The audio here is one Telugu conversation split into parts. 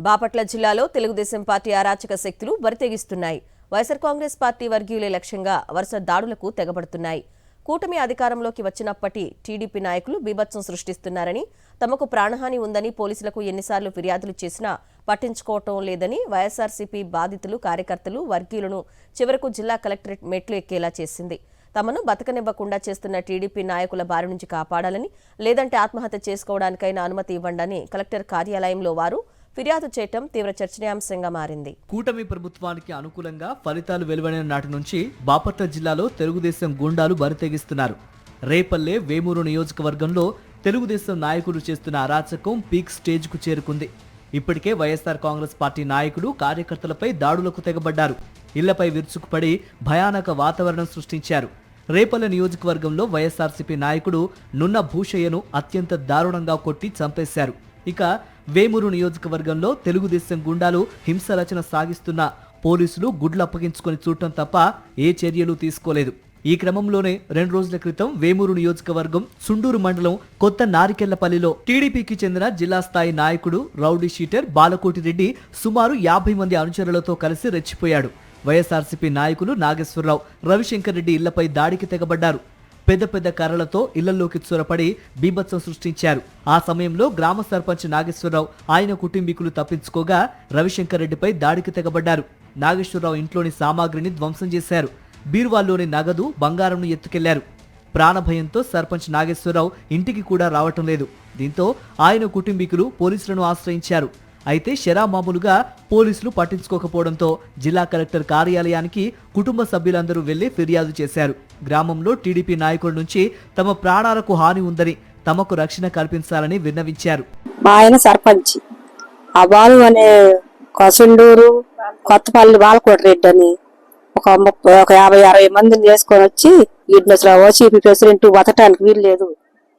బాపట్ల జిల్లాలో తెలుగుదేశం పార్టీ అరాచక శక్తులు బరితెగిస్తున్నాయి. వైఎస్ఆర్ కాంగ్రెస్ పార్టీ వర్గీయులే లక్ష్యంగా వరుస దాడులకు తెగబడుతున్నాయి. కూటమి అధికారంలోకి వచ్చినప్పటి టీడీపీ నాయకులు బీభత్సం సృష్టిస్తున్నారని, తమకు ప్రాణహాని ఉందని పోలీసులకు ఎన్నిసార్లు ఫిర్యాదులు చేసినా పట్టించుకోవటం లేదని వైఎస్ఆర్సీపీ బాధితులు, కార్యకర్తలు, వర్గీయులను చివరకు జిల్లా కలెక్టరేట్ మెట్లు ఎక్కేలా చేసింది. తమను బతకనివ్వకుండా చేస్తున్న టీడీపీ నాయకుల బారి నుంచి కాపాడాలని, లేదంటే ఆత్మహత్య చేసుకోవడానికైనా అనుమతి ఇవ్వండని కలెక్టర్ కార్యాలయంలో వారు ఫిర్యాదు చేయటం తీవ్ర చర్చనీయాంశంగా మారింది. కూటమి ప్రభుత్వానికి అనుకూలంగా ఫలితాలు వెలువడిన నాటి నుంచి బాపట్ల జిల్లాలో తెలుగుదేశం గూండాలు బరితెగిస్తున్నారు. రేపల్లె, వేమూరు నియోజకవర్గంలో తెలుగుదేశం నాయకులు చేస్తున్న అరాచకం పీక్ స్టేజ్కు చేరుకుంది. ఇప్పటికే వైఎస్ఆర్ కాంగ్రెస్ పార్టీ నాయకులు, కార్యకర్తలపై దాడులకు తెగబడ్డారు. ఇళ్లపై విరుచుకుపడి భయానక వాతావరణం సృష్టించారు. రేపల్లె నియోజకవర్గంలో వైఎస్ఆర్సీపీ నాయకుడు నున్న భూషయ్యను అత్యంత దారుణంగా కొట్టి చంపేశారు. ఇక వేమూరు నియోజకవర్గంలో తెలుగుదేశం గుండాలు హింసరచన సాగిస్తున్న పోలీసులు గుడ్లు అప్పగించుకొని చూడటం తప్ప ఏ చర్యలు తీసుకోలేదు. ఈ క్రమంలోనే 2 రోజుల క్రితం వేమూరు నియోజకవర్గం సుండూరు మండలం కొత్త నారికెళ్లపల్లిలో టీడీపీకి చెందిన జిల్లా స్థాయి నాయకుడు రౌడీ షీటర్ బాలకోటి రెడ్డి సుమారు 50 మంది అనుచరులతో కలిసి రెచ్చిపోయాడు. వైఎస్ఆర్సీపీ నాయకులు నాగేశ్వరరావు, రవిశంకర్ రెడ్డి ఇళ్లపై దాడికి తెగబడ్డారు. పెద్ద పెద్ద కర్రలతో ఇళ్లలోకి చొరపడి బీభత్సం సృష్టించారు. ఆ సమయంలో గ్రామ సర్పంచ్ నాగేశ్వరరావు, ఆయన కుటుంబీకులు తప్పించుకోగా రవిశంకర్ రెడ్డిపై దాడికి తెగబడ్డారు. నాగేశ్వరరావు ఇంట్లోని సామాగ్రిని ధ్వంసం చేశారు. బీరువాల్లోని నగదు, బంగారంను ఎత్తుకెళ్లారు. ప్రాణభయంతో సర్పంచ్ నాగేశ్వరరావు ఇంటికి కూడా రావటం లేదు. దీంతో ఆయన కుటుంబీకులు పోలీసులను ఆశ్రయించారు. అయితే మామూలుగా పోలీసులు పట్టించుకోకపోవడంతో జిల్లా కలెక్టర్ కార్యాలయానికి కుటుంబ సభ్యులందరూ వెళ్లి ఫిర్యాదు చేశారు. గ్రామంలో టీడీపీ నాయకుల నుంచి తమ ప్రాణాలకు హాని ఉందని, తమకు రక్షణ కల్పించాలని విన్నవించారు. మా ఆయన సర్పంచ్ ఆ బాలు అనే కొసండూరు కొత్తపల్లి బాలకోటి రెడ్డి అని ఒక 50-60 మందిని చేసుకొని వచ్చి వీటిని అసలు ఓసీపీ ప్రెసిడెంట్ బతకటానికి వీలు లేదు,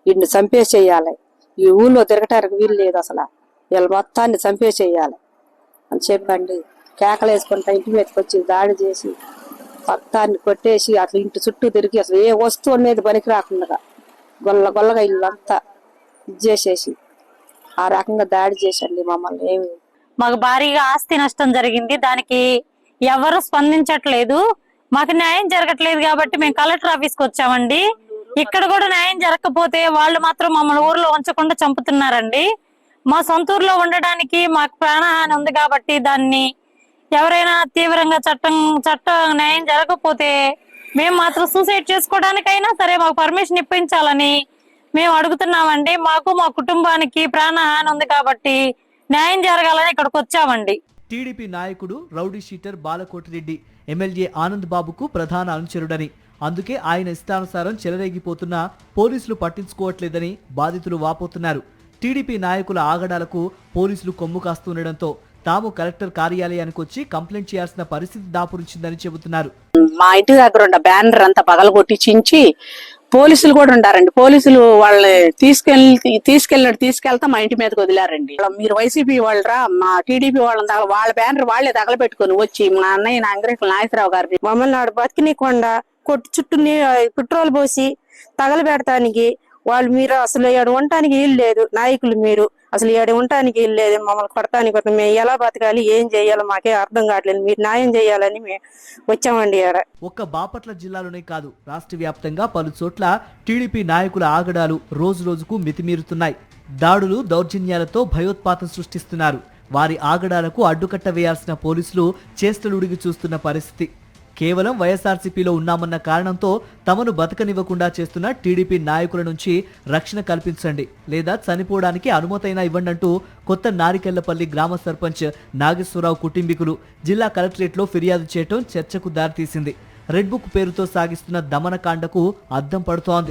వీటిని చంపేసేయాలి, ఈ ఊళ్ళో తిరగటానికి వీలు లేదు, అసలు వీళ్ళ మొత్తాన్ని చంపేసేయాలి అని చెప్పండి. కేకలు వేసుకుంటా ఇంటి మీదకి వచ్చి దాడి చేసి మొత్తాన్ని కొట్టేసి అసలు ఇంటి చుట్టూ తిరిగి అసలు ఏ వస్తువు అనేది పనికి రాకుండా గొల్లగా ఇల్లంతా చేసేసి ఆ రకంగా దాడి చేసండి మమ్మల్ని. ఏమి మాకు భారీగా ఆస్తి నష్టం జరిగింది. దానికి ఎవరు స్పందించట్లేదు. మాకు న్యాయం జరగట్లేదు కాబట్టి మేము కలెక్టర్ ఆఫీస్కి వచ్చామండి. ఇక్కడ కూడా న్యాయం జరగకపోతే వాళ్ళు మాత్రం మమ్మల్ని ఊర్లో ఉంచకుండా చంపుతున్నారండి. మా సొంత ఊర్లో ఉండడానికి మాకు ప్రాణహాని ఉంది కాబట్టి దాన్ని ఎవరైనా తీవ్రంగా చట్ట న్యాయం జరగకపోతే మేము మాత్రం సూసైడ్ చేసుకోవడానికైనా సరే మాకు పర్మిషన్ ఇప్పించాలని మేము అడుగుతున్నామండి. మాకు మా కుటుంబానికి ప్రాణహాని ఉంది కాబట్టి న్యాయం జరగాలని ఇక్కడికి వచ్చామండి. టీడీపీ నాయకుడు rowdy sheeter Balakoti Reddy MLA Anand బాబుకు ప్రధాన అనుచరుడని, అందుకే ఆయన ఇష్టానుసారం చెలరేగిపోతున్నా పోలీసులు పట్టించుకోవట్లేదని బాధితులు వాపోతున్నారు. టీడీపీ నాయకుల ఆగడాలకు పోలీసులు కొమ్ము కాస్తుండటంతో తాము కలెక్టర్ కార్యాలయానికి వచ్చి కంప్లైంట్ చేయాల్సిన పరిస్థితి దాపురించిందని చెబుతున్నారు. మా ఇంటి దగ్గర ఉన్న బ్యానర్ అంతా పగలగొట్టి చించి పోలీసులు కూడా ఉండారండి. పోలీసులు వాళ్ళని తీసుకెళ్తా మా ఇంటి మీదకి వదిలారండి. మీరు వైసీపీ వాళ్ళరా, మా టీడీపీ వాళ్ళ బ్యానర్ వాళ్ళే తగలబెట్టుకుని వచ్చి మా అన్నయ్య నాగరేకుల నాగేశ్వరరావు గారిని మమ్మల్ని ఆడు బతికినీకుండా కొట్టు చుట్టూ పెట్రోల్ పోసి తగలబెడటానికి వాళ్ళు, మీరు అసలు ఏడు ఉండటానికి వీలు లేదు, నాయకులు మీరు అసలు ఏడు ఉండటానికి వీలు లేదు, మమ్మల్ని కొడటానికి మేము ఎలా బతకాలి, ఏం చేయాలో మాకే అర్థం కావట్లేదు, మీరు న్యాయం చేయాలని మేము వచ్చామండి. ఒక్క బాపట్ల జిల్లాలోనే కాదు, రాష్ట్ర వ్యాప్తంగా పలు చోట్ల టీడీపీ నాయకుల ఆగడాలు రోజు రోజుకు మితిమీరుతున్నాయి. దాడులు, దౌర్జన్యాలతో భయోత్పాతం సృష్టిస్తున్నారు. వారి ఆగడాలకు అడ్డుకట్ట వేయాల్సిన పోలీసులు చేష్టలుడిగి చూస్తున్న పరిస్థితి. కేవలం వైఎస్ఆర్సీపీలో ఉన్నామన్న కారణంతో తమను బతకనివ్వకుండా చేస్తున్న టీడీపీ నాయకుల నుంచి రక్షణ కల్పించండి, లేదా చనిపోవడానికి అనుమతైనా ఇవ్వండి అంటూ కొత్త నారికెళ్లపల్లి గ్రామ సర్పంచ్ నాగేశ్వరరావు కుటుంబీకులు జిల్లా కలెక్టరేట్లో ఫిర్యాదు చేయడం చర్చకు దారితీసింది. రెడ్ బుక్ పేరుతో సాగిస్తున్న దమనకాండకు అద్దం పడుతోంది.